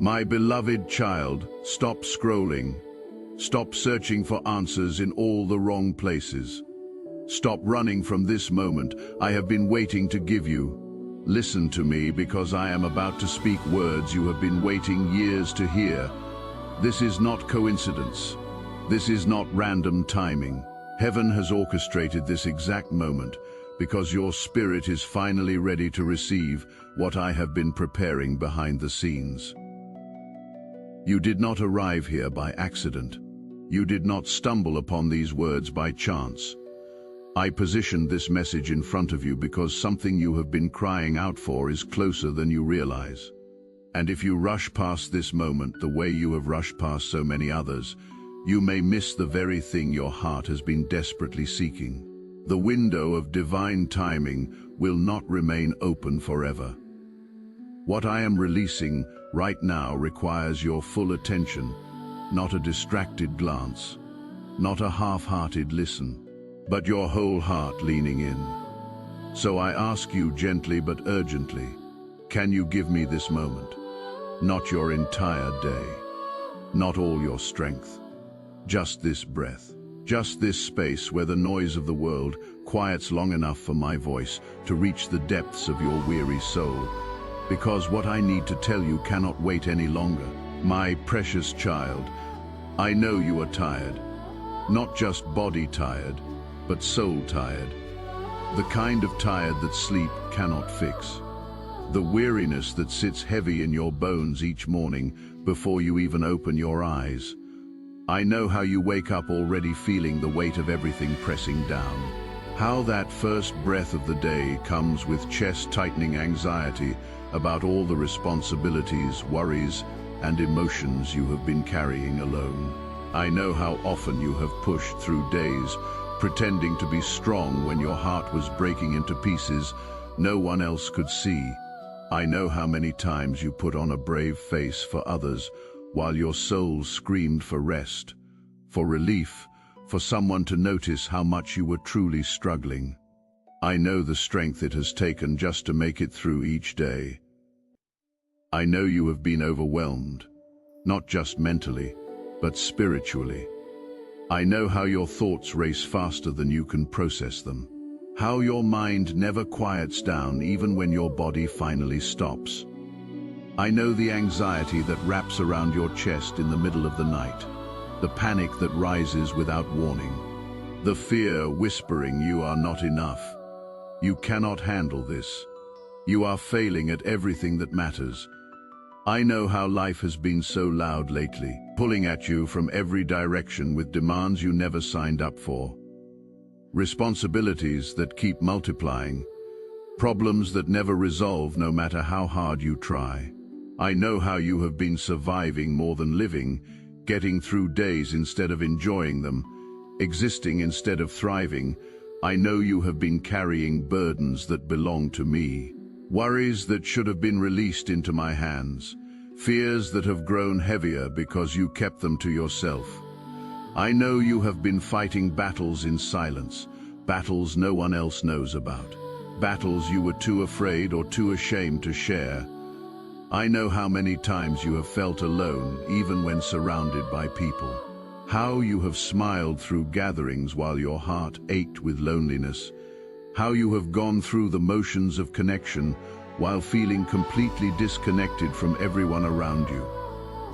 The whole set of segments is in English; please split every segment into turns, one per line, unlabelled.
My beloved child, stop scrolling. Stop searching for answers in all the wrong places. Stop running from this moment I have been waiting to give you. Listen to me, because I am about to speak words you have been waiting years to hear. This is not coincidence. This is not random timing. Heaven has orchestrated this exact moment because your spirit is finally ready to receive what I have been preparing behind the scenes. You did not arrive here by accident. You did not stumble upon these words by chance. I positioned this message in front of you because something you have been crying out for is closer than you realize. And if you rush past this moment the way you have rushed past so many others, you may miss the very thing your heart has been desperately seeking. The window of divine timing will not remain open forever. What I am releasing right now requires your full attention, not a distracted glance, not a half-hearted listen, but your whole heart leaning in. So I ask you gently but urgently, can you give me this moment? Not your entire day, not all your strength, just this breath, just this space where the noise of the world quiets long enough for my voice to reach the depths of your weary soul. Because what I need to tell you cannot wait any longer. My precious child, I know you are tired. Not just body tired, but soul tired. The kind of tired that sleep cannot fix. The weariness that sits heavy in your bones each morning before you even open your eyes. I know how you wake up already feeling the weight of everything pressing down. How that first breath of the day comes with chest-tightening anxiety about all the responsibilities, worries, and emotions you have been carrying alone. I know how often you have pushed through days, pretending to be strong when your heart was breaking into pieces no one else could see. I know how many times you put on a brave face for others while your soul screamed for rest, for relief, for someone to notice how much you were truly struggling. I know the strength it has taken just to make it through each day. I know you have been overwhelmed, not just mentally, but spiritually. I know how your thoughts race faster than you can process them. How your mind never quiets down even when your body finally stops. I know the anxiety that wraps around your chest in the middle of the night, the panic that rises without warning, the fear whispering you are not enough. You cannot handle this. You are failing at everything that matters. I know how life has been so loud lately, pulling at you from every direction with demands you never signed up for. Responsibilities that keep multiplying, problems that never resolve no matter how hard you try. I know how you have been surviving more than living, getting through days instead of enjoying them, existing instead of thriving. I know you have been carrying burdens that belong to me, worries that should have been released into my hands, fears that have grown heavier because you kept them to yourself. I know you have been fighting battles in silence, battles no one else knows about, battles you were too afraid or too ashamed to share. I know how many times you have felt alone, even when surrounded by people. How you have smiled through gatherings while your heart ached with loneliness. How you have gone through the motions of connection while feeling completely disconnected from everyone around you.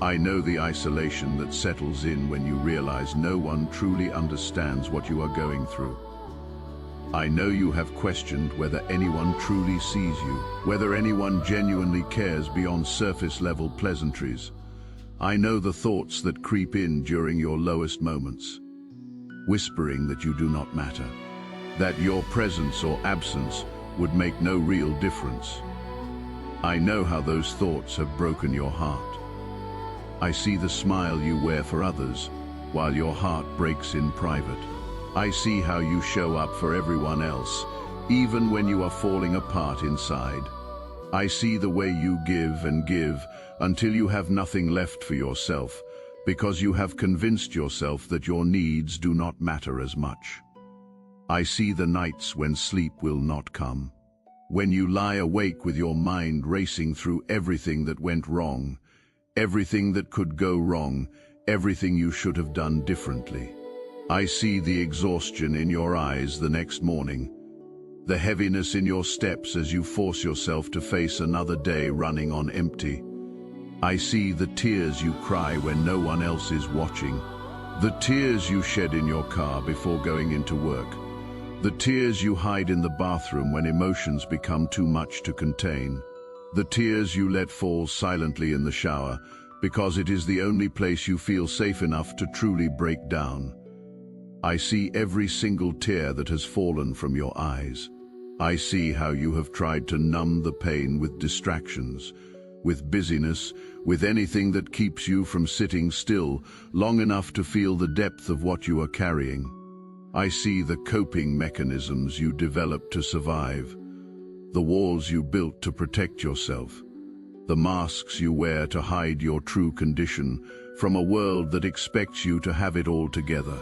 I know the isolation that settles in when you realize no one truly understands what you are going through. I know you have questioned whether anyone truly sees you, whether anyone genuinely cares beyond surface-level pleasantries. I know the thoughts that creep in during your lowest moments, whispering that you do not matter, that your presence or absence would make no real difference. I know how those thoughts have broken your heart. I see the smile you wear for others while your heart breaks in private. I see how you show up for everyone else, even when you are falling apart inside. I see the way you give and give until you have nothing left for yourself, because you have convinced yourself that your needs do not matter as much. I see the nights when sleep will not come, when you lie awake with your mind racing through everything that went wrong, everything that could go wrong, everything you should have done differently. I see the exhaustion in your eyes the next morning, the heaviness in your steps as you force yourself to face another day running on empty. I see the tears you cry when no one else is watching, the tears you shed in your car before going into work, the tears you hide in the bathroom when emotions become too much to contain, the tears you let fall silently in the shower because it is the only place you feel safe enough to truly break down. I see every single tear that has fallen from your eyes. I see how you have tried to numb the pain with distractions, with busyness, with anything that keeps you from sitting still long enough to feel the depth of what you are carrying. I see the coping mechanisms you developed to survive, the walls you built to protect yourself, the masks you wear to hide your true condition from a world that expects you to have it all together.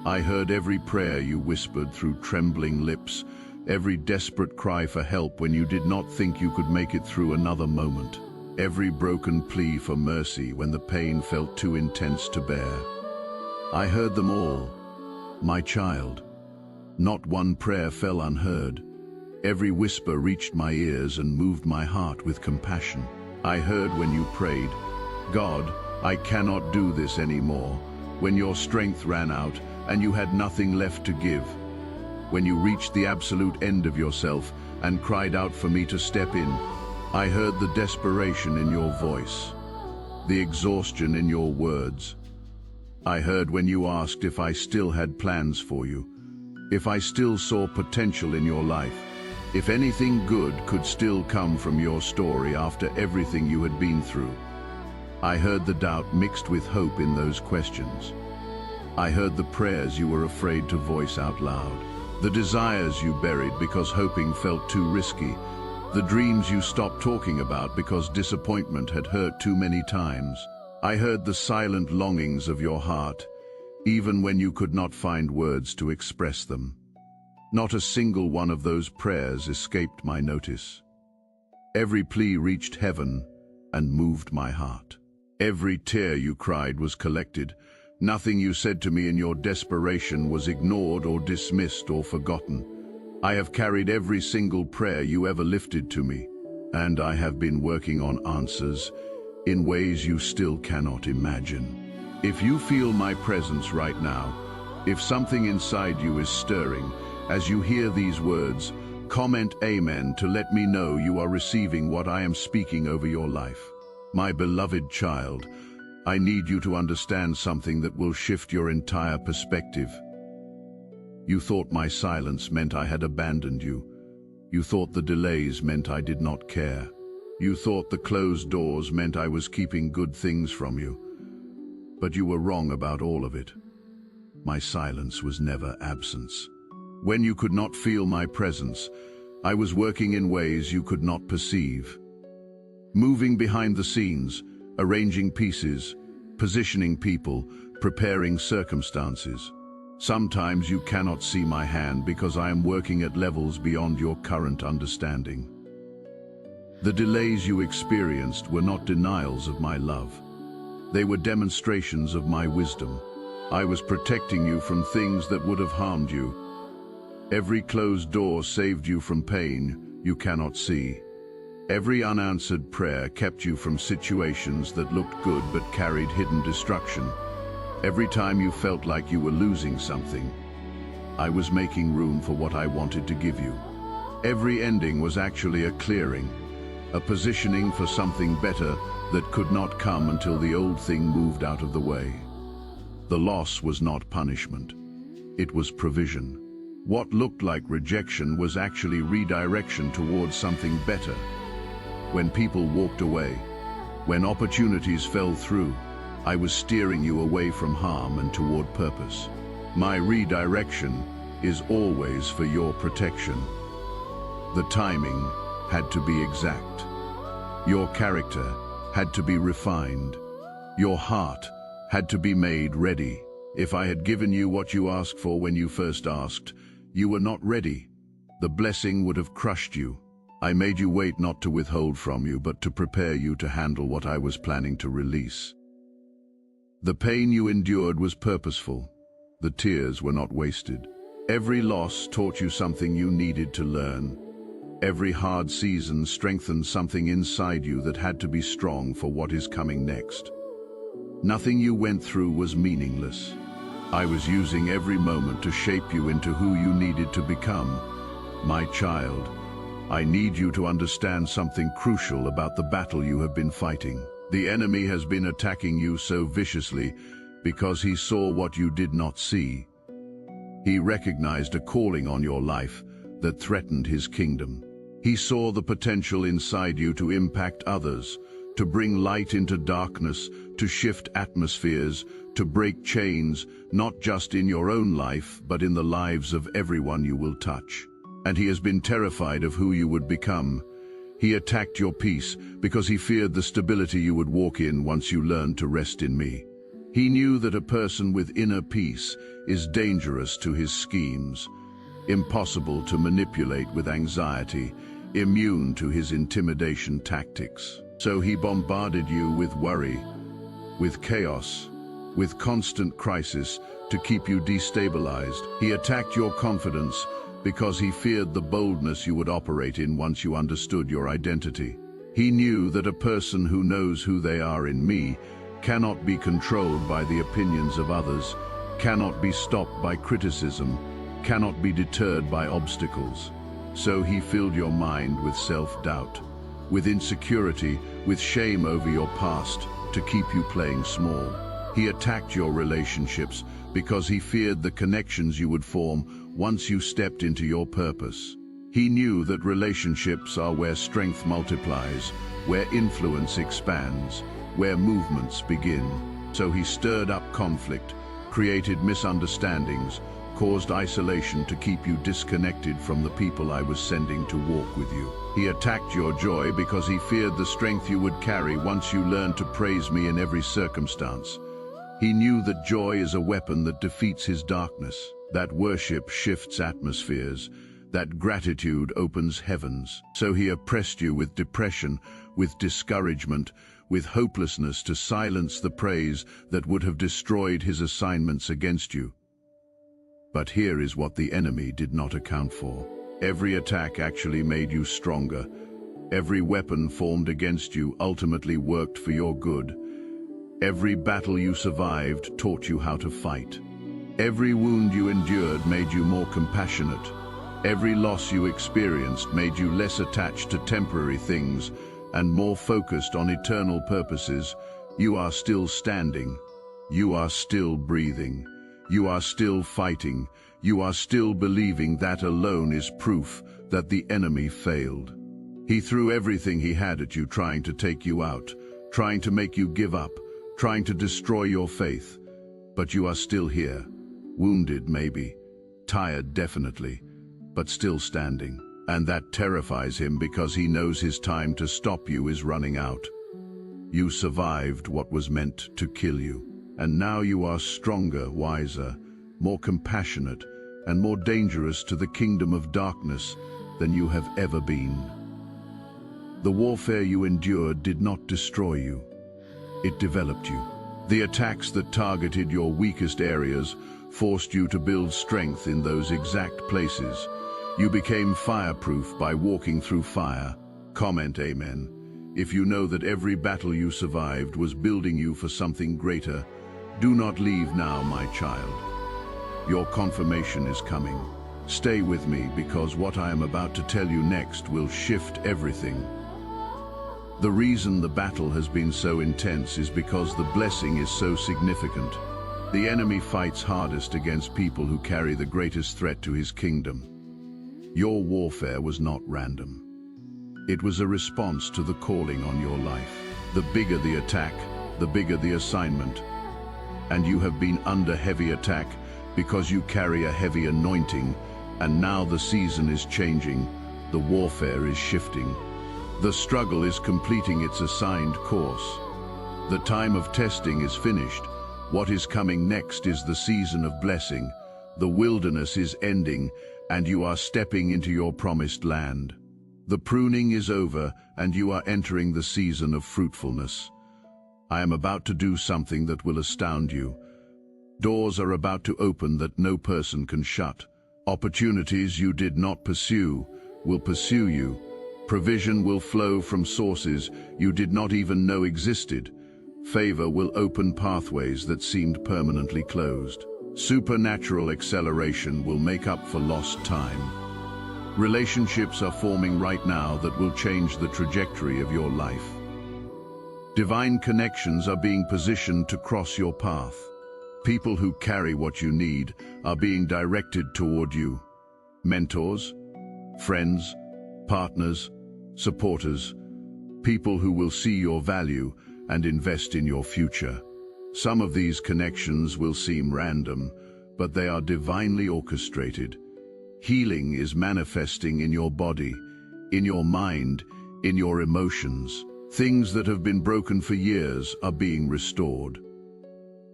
I heard every prayer you whispered through trembling lips, every desperate cry for help when you did not think you could make it through another moment, every broken plea for mercy when the pain felt too intense to bear. I heard them all, my child. Not one prayer fell unheard. Every whisper reached my ears and moved my heart with compassion. I heard when you prayed, "God, I cannot do this anymore," when your strength ran out and you had nothing left to give. When you reached the absolute end of yourself and cried out for me to step in, I heard the desperation in your voice, the exhaustion in your words. I heard when you asked if I still had plans for you, if I still saw potential in your life, if anything good could still come from your story after everything you had been through. I heard the doubt mixed with hope in those questions. I heard the prayers you were afraid to voice out loud, the desires you buried because hoping felt too risky, the dreams you stopped talking about because disappointment had hurt too many times. I heard the silent longings of your heart, even when you could not find words to express them. Not a single one of those prayers escaped my notice. Every plea reached heaven and moved my heart. Every tear you cried was collected. Nothing you said to me in your desperation was ignored or dismissed or forgotten. I have carried every single prayer you ever lifted to me, and I have been working on answers in ways you still cannot imagine. If you feel my presence right now, if something inside you is stirring, as you hear these words, comment Amen to let me know you are receiving what I am speaking over your life. My beloved child, I need you to understand something that will shift your entire perspective. You thought my silence meant I had abandoned you. You thought the delays meant I did not care. You thought the closed doors meant I was keeping good things from you. But you were wrong about all of it. My silence was never absence. When you could not feel my presence, I was working in ways you could not perceive. Moving behind the scenes, arranging pieces, positioning people, preparing circumstances. Sometimes you cannot see my hand because I am working at levels beyond your current understanding. The delays you experienced were not denials of my love. They were demonstrations of my wisdom. I was protecting you from things that would have harmed you. Every closed door saved you from pain you cannot see. Every unanswered prayer kept you from situations that looked good but carried hidden destruction. Every time you felt like you were losing something, I was making room for what I wanted to give you. Every ending was actually a clearing, a positioning for something better that could not come until the old thing moved out of the way. The loss was not punishment. It was provision. What looked like rejection was actually redirection towards something better. When people walked away, when opportunities fell through, I was steering you away from harm and toward purpose. My redirection is always for your protection. The timing had to be exact. Your character had to be refined. Your heart had to be made ready. If I had given you what you asked for when you first asked, you were not ready. The blessing would have crushed you. I made you wait not to withhold from you, but to prepare you to handle what I was planning to release. The pain you endured was purposeful. The tears were not wasted. Every loss taught you something you needed to learn. Every hard season strengthened something inside you that had to be strong for what is coming next. Nothing you went through was meaningless. I was using every moment to shape you into who you needed to become. My child, I need you to understand something crucial about the battle you have been fighting. The enemy has been attacking you so viciously because he saw what you did not see. He recognized a calling on your life that threatened his kingdom. He saw the potential inside you to impact others, to bring light into darkness, to shift atmospheres, to break chains, not just in your own life, but in the lives of everyone you will touch. And he has been terrified of who you would become. He attacked your peace because he feared the stability you would walk in once you learned to rest in me. He knew that a person with inner peace is dangerous to his schemes, impossible to manipulate with anxiety, immune to his intimidation tactics. So he bombarded you with worry, with chaos, with constant crisis to keep you destabilized. He attacked your confidence because he feared the boldness you would operate in once you understood your identity. He knew that a person who knows who they are in me cannot be controlled by the opinions of others, cannot be stopped by criticism, cannot be deterred by obstacles. So he filled your mind with self-doubt, with insecurity, with shame over your past, to keep you playing small. He attacked your relationships because he feared the connections you would form once you stepped into your purpose. He knew that relationships are where strength multiplies, where influence expands, where movements begin. So he stirred up conflict, created misunderstandings, caused isolation to keep you disconnected from the people I was sending to walk with you. He attacked your joy because he feared the strength you would carry once you learned to praise me in every circumstance. He knew that joy is a weapon that defeats his darkness, that worship shifts atmospheres, that gratitude opens heavens. So he oppressed you with depression, with discouragement, with hopelessness to silence the praise that would have destroyed his assignments against you. But here is what the enemy did not account for. Every attack actually made you stronger. Every weapon formed against you ultimately worked for your good. Every battle you survived taught you how to fight. Every wound you endured made you more compassionate. Every loss you experienced made you less attached to temporary things and more focused on eternal purposes. You are still standing. You are still breathing. You are still fighting. You are still believing. That alone is proof that the enemy failed. He threw everything he had at you, trying to take you out, trying to make you give up, trying to destroy your faith. But you are still here, wounded maybe, tired definitely, but still standing. And that terrifies him because he knows his time to stop you is running out. You survived what was meant to kill you. And now you are stronger, wiser, more compassionate, and more dangerous to the kingdom of darkness than you have ever been. The warfare you endured did not destroy you. It developed you. The attacks that targeted your weakest areas forced you to build strength in those exact places. You became fireproof by walking through fire. Comment amen if you know that every battle you survived was building you for something greater. Do not leave now, my child. Your confirmation is coming. Stay with me, because what I am about to tell you next will shift everything. The reason the battle has been so intense is because the blessing is so significant. The enemy fights hardest against people who carry the greatest threat to his kingdom. Your warfare was not random. It was a response to the calling on your life. The bigger the attack, the bigger the assignment. And you have been under heavy attack because you carry a heavy anointing, and now the season is changing, the warfare is shifting. The struggle is completing its assigned course. The time of testing is finished. What is coming next is the season of blessing. The wilderness is ending, and you are stepping into your promised land. The pruning is over, and you are entering the season of fruitfulness. I am about to do something that will astound you. Doors are about to open that no person can shut. Opportunities you did not pursue will pursue you. Provision will flow from sources you did not even know existed. Favor will open pathways that seemed permanently closed. Supernatural acceleration will make up for lost time. Relationships are forming right now that will change the trajectory of your life. Divine connections are being positioned to cross your path. People who carry what you need are being directed toward you. Mentors, friends, partners, supporters, people who will see your value and invest in your future. Some of these connections will seem random, but they are divinely orchestrated. Healing is manifesting in your body, in your mind, in your emotions. Things that have been broken for years are being restored.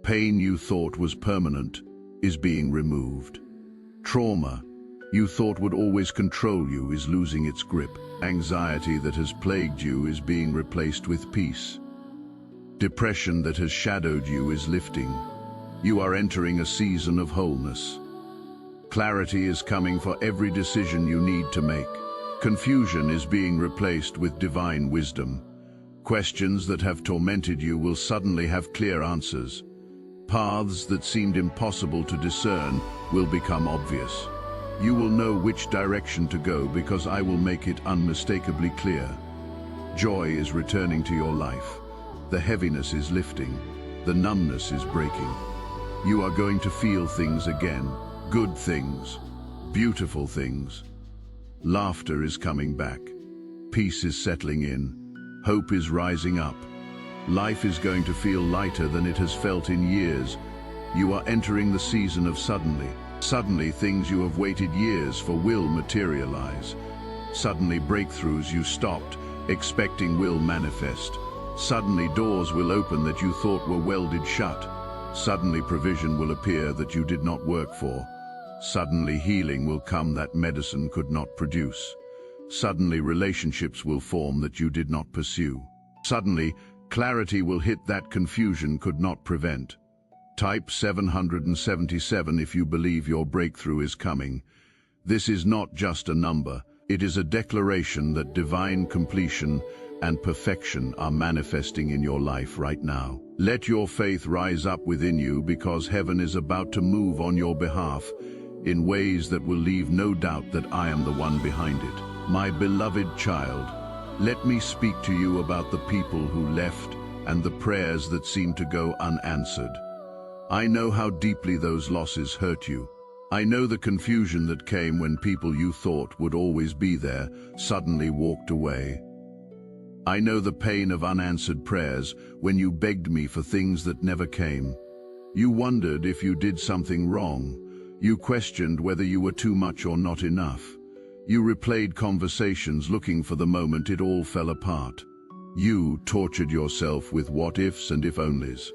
Pain you thought was permanent is being removed. Trauma you thought would always control you is losing its grip. Anxiety that has plagued you is being replaced with peace. Depression that has shadowed you is lifting. You are entering a season of wholeness. Clarity is coming for every decision you need to make. Confusion is being replaced with divine wisdom. Questions that have tormented you will suddenly have clear answers. Paths that seemed impossible to discern will become obvious. You will know which direction to go because I will make it unmistakably clear. Joy is returning to your life. The heaviness is lifting. The numbness is breaking. You are going to feel things again. Good things. Beautiful things. Laughter is coming back. Peace is settling in. Hope is rising up. Life is going to feel lighter than it has felt in years. You are entering the season of suddenly. Suddenly, things you have waited years for will materialize. Suddenly, breakthroughs you stopped expecting will manifest. Suddenly, doors will open that you thought were welded shut. Suddenly, provision will appear that you did not work for. Suddenly, healing will come that medicine could not produce. Suddenly, relationships will form that you did not pursue. Suddenly, clarity will hit that confusion could not prevent. Type 777 if you believe your breakthrough is coming. This is not just a number. It is a declaration that divine completion and perfection are manifesting in your life right now. Let your faith rise up within you because heaven is about to move on your behalf in ways that will leave no doubt that I am the one behind it. My beloved child, let me speak to you about the people who left and the prayers that seem to go unanswered. I know how deeply those losses hurt you. I know the confusion that came when people you thought would always be there suddenly walked away. I know the pain of unanswered prayers when you begged me for things that never came. You wondered if you did something wrong. You questioned whether you were too much or not enough. You replayed conversations looking for the moment it all fell apart. You tortured yourself with what-ifs and if-onlys.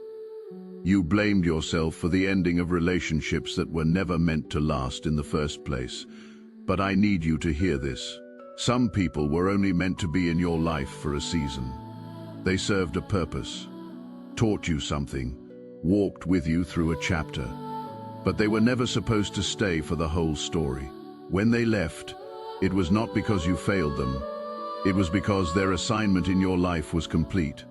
You blamed yourself for the ending of relationships that were never meant to last in the first place. But I need you to hear this. Some people were only meant to be in your life for a season. They served a purpose, taught you something, walked with you through a chapter. But they were never supposed to stay for the whole story. When they left, it was not because you failed them. It was because their assignment in your life was complete.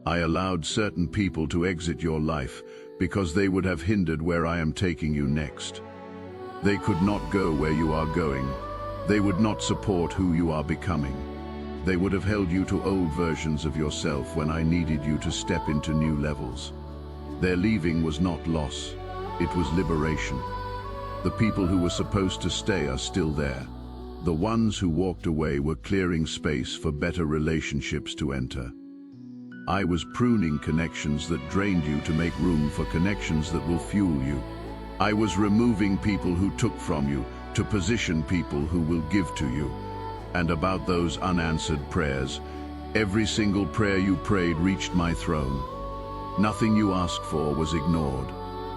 I allowed certain people to exit your life because they would have hindered where I am taking you next. They could not go where you are going. They would not support who you are becoming. They would have held you to old versions of yourself when I needed you to step into new levels. Their leaving was not loss. It was liberation. The people who were supposed to stay are still there. The ones who walked away were clearing space for better relationships to enter. I was pruning connections that drained you to make room for connections that will fuel you. I was removing people who took from you to position people who will give to you. And about those unanswered prayers, every single prayer you prayed reached my throne. Nothing you asked for was ignored.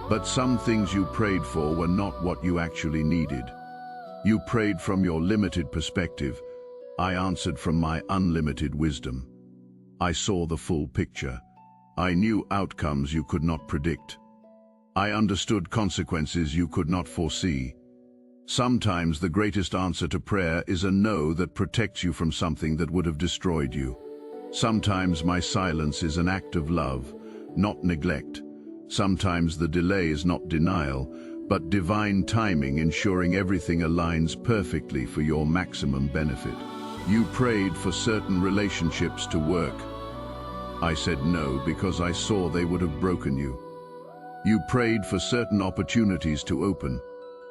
But some things you prayed for were not what you actually needed. You prayed from your limited perspective, I answered from my unlimited wisdom. I saw the full picture. I knew outcomes you could not predict. I understood consequences you could not foresee. Sometimes the greatest answer to prayer is a no that protects you from something that would have destroyed you. Sometimes my silence is an act of love, not neglect. Sometimes the delay is not denial, but divine timing, ensuring everything aligns perfectly for your maximum benefit. You prayed for certain relationships to work. I said no because I saw they would have broken you. You prayed for certain opportunities to open.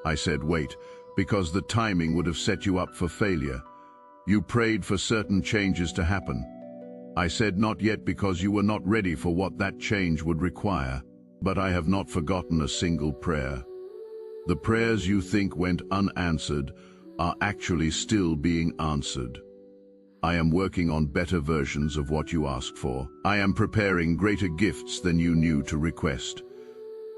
I said wait, because the timing would have set you up for failure. You prayed for certain changes to happen. I said not yet because you were not ready for what that change would require. But I have not forgotten a single prayer. The prayers you think went unanswered are actually still being answered. I am working on better versions of what you asked for. I am preparing greater gifts than you knew to request.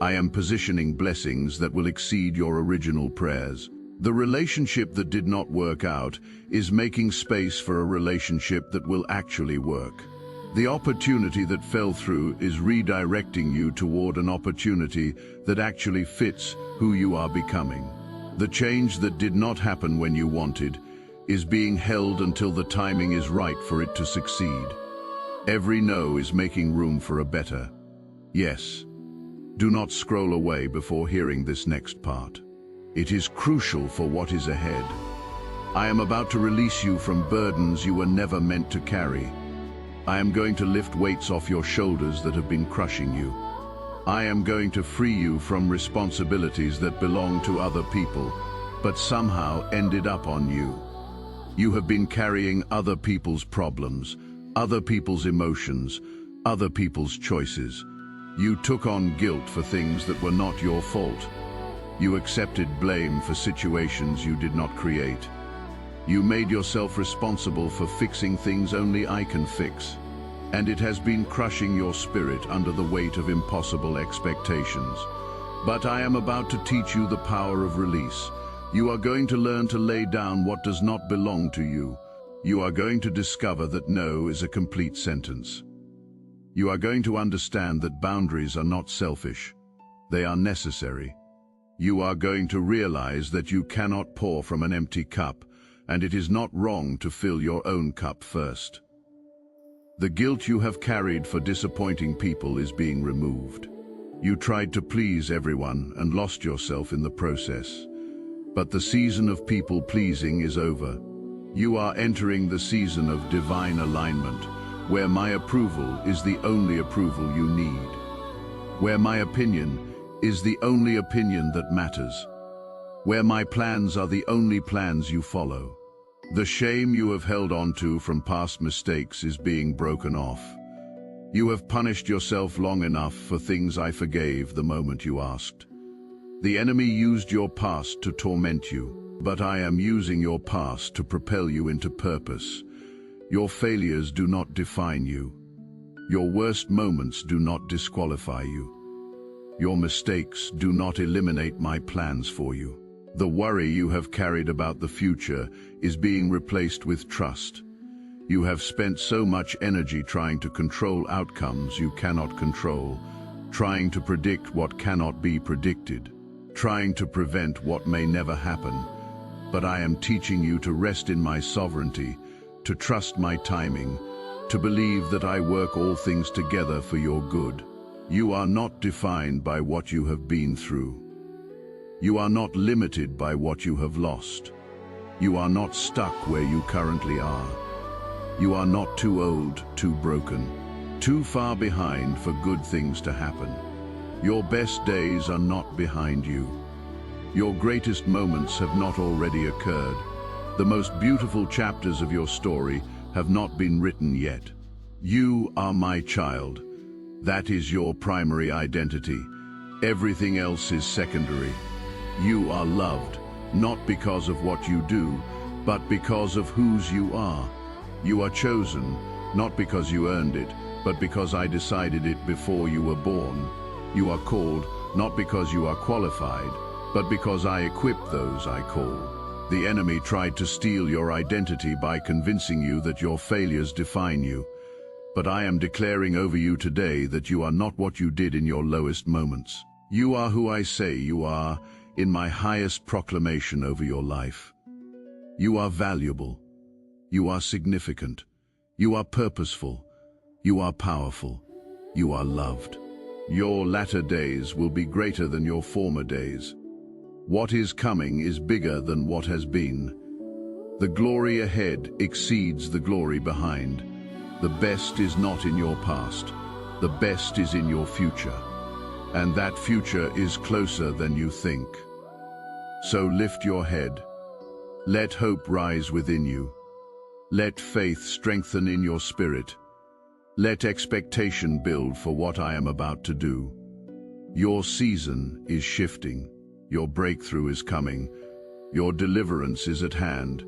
I am positioning blessings that will exceed your original prayers. The relationship that did not work out is making space for a relationship that will actually work. The opportunity that fell through is redirecting you toward an opportunity that actually fits who you are becoming. The change that did not happen when you wanted is being held until the timing is right for it to succeed. Every no is making room for a better yes. Do not scroll away before hearing this next part. It is crucial for what is ahead. I am about to release you from burdens you were never meant to carry. I am going to lift weights off your shoulders that have been crushing you. I am going to free you from responsibilities that belong to other people, but somehow ended up on you. You have been carrying other people's problems, other people's emotions, other people's choices. You took on guilt for things that were not your fault. You accepted blame for situations you did not create. You made yourself responsible for fixing things only I can fix. And it has been crushing your spirit under the weight of impossible expectations. But I am about to teach you the power of release. You are going to learn to lay down what does not belong to you. You are going to discover that no is a complete sentence. You are going to understand that boundaries are not selfish. They are necessary. You are going to realize that you cannot pour from an empty cup, and it is not wrong to fill your own cup first. The guilt you have carried for disappointing people is being removed. You tried to please everyone and lost yourself in the process. But the season of people-pleasing is over. You are entering the season of divine alignment, where my approval is the only approval you need. Where my opinion is the only opinion that matters. Where my plans are the only plans you follow. The shame you have held on to from past mistakes is being broken off. You have punished yourself long enough for things I forgave the moment you asked. The enemy used your past to torment you, but I am using your past to propel you into purpose. Your failures do not define you. Your worst moments do not disqualify you. Your mistakes do not eliminate my plans for you. The worry you have carried about the future is being replaced with trust. You have spent so much energy trying to control outcomes you cannot control, trying to predict what cannot be predicted, trying to prevent what may never happen. But I am teaching you to rest in my sovereignty, to trust my timing, to believe that I work all things together for your good. You are not defined by what you have been through. You are not limited by what you have lost. You are not stuck where you currently are. You are not too old, too broken, too far behind for good things to happen. Your best days are not behind you. Your greatest moments have not already occurred. The most beautiful chapters of your story have not been written yet. You are my child. That is your primary identity. Everything else is secondary. You are loved, not because of what you do, but because of whose you are. You are chosen, not because you earned it, but because I decided it before you were born. You are called, not because you are qualified, but because I equip those I call. The enemy tried to steal your identity by convincing you that your failures define you. But I am declaring over you today that you are not what you did in your lowest moments. You are who I say you are in my highest proclamation over your life. You are valuable. You are significant. You are purposeful. You are powerful. You are loved. Your latter days will be greater than your former days. What is coming is bigger than what has been. The glory ahead exceeds the glory behind. The best is not in your past. The best is in your future. And that future is closer than you think. So lift your head. Let hope rise within you. Let faith strengthen in your spirit. Let expectation build for what I am about to do. Your season is shifting. Your breakthrough is coming. Your deliverance is at hand.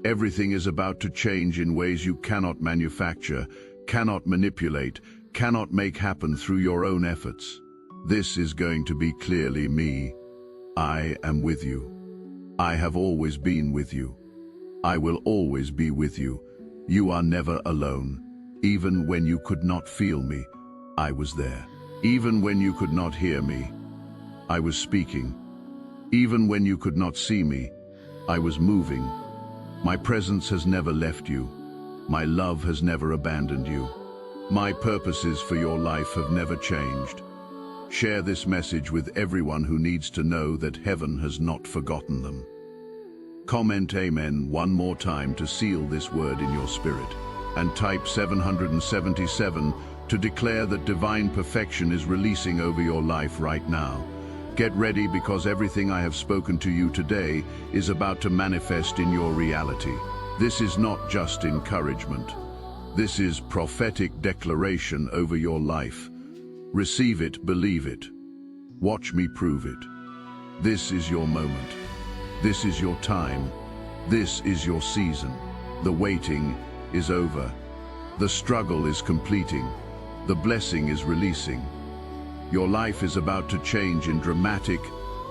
Everything is about to change in ways you cannot manufacture, cannot manipulate, cannot make happen through your own efforts. This is going to be clearly me. I am with you. I have always been with you. I will always be with you. You are never alone. Even when you could not feel me, I was there. Even when you could not hear me, I was speaking. Even when you could not see me, I was moving. My presence has never left you. My love has never abandoned you. My purposes for your life have never changed. Share this message with everyone who needs to know that heaven has not forgotten them. Comment Amen one more time to seal this word in your spirit, and type 777 to declare that divine perfection is releasing over your life right now. Get ready, because everything I have spoken to you today is about to manifest in your reality. This is not just encouragement. This is prophetic declaration over your life. Receive it, believe it. Watch me prove it. This is your moment. This is your time. This is your season. The waiting is over. The struggle is completing. The blessing is releasing. Your life is about to change in dramatic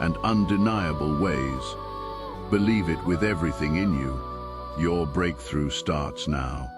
and undeniable ways. Believe it with everything in you. Your breakthrough starts now.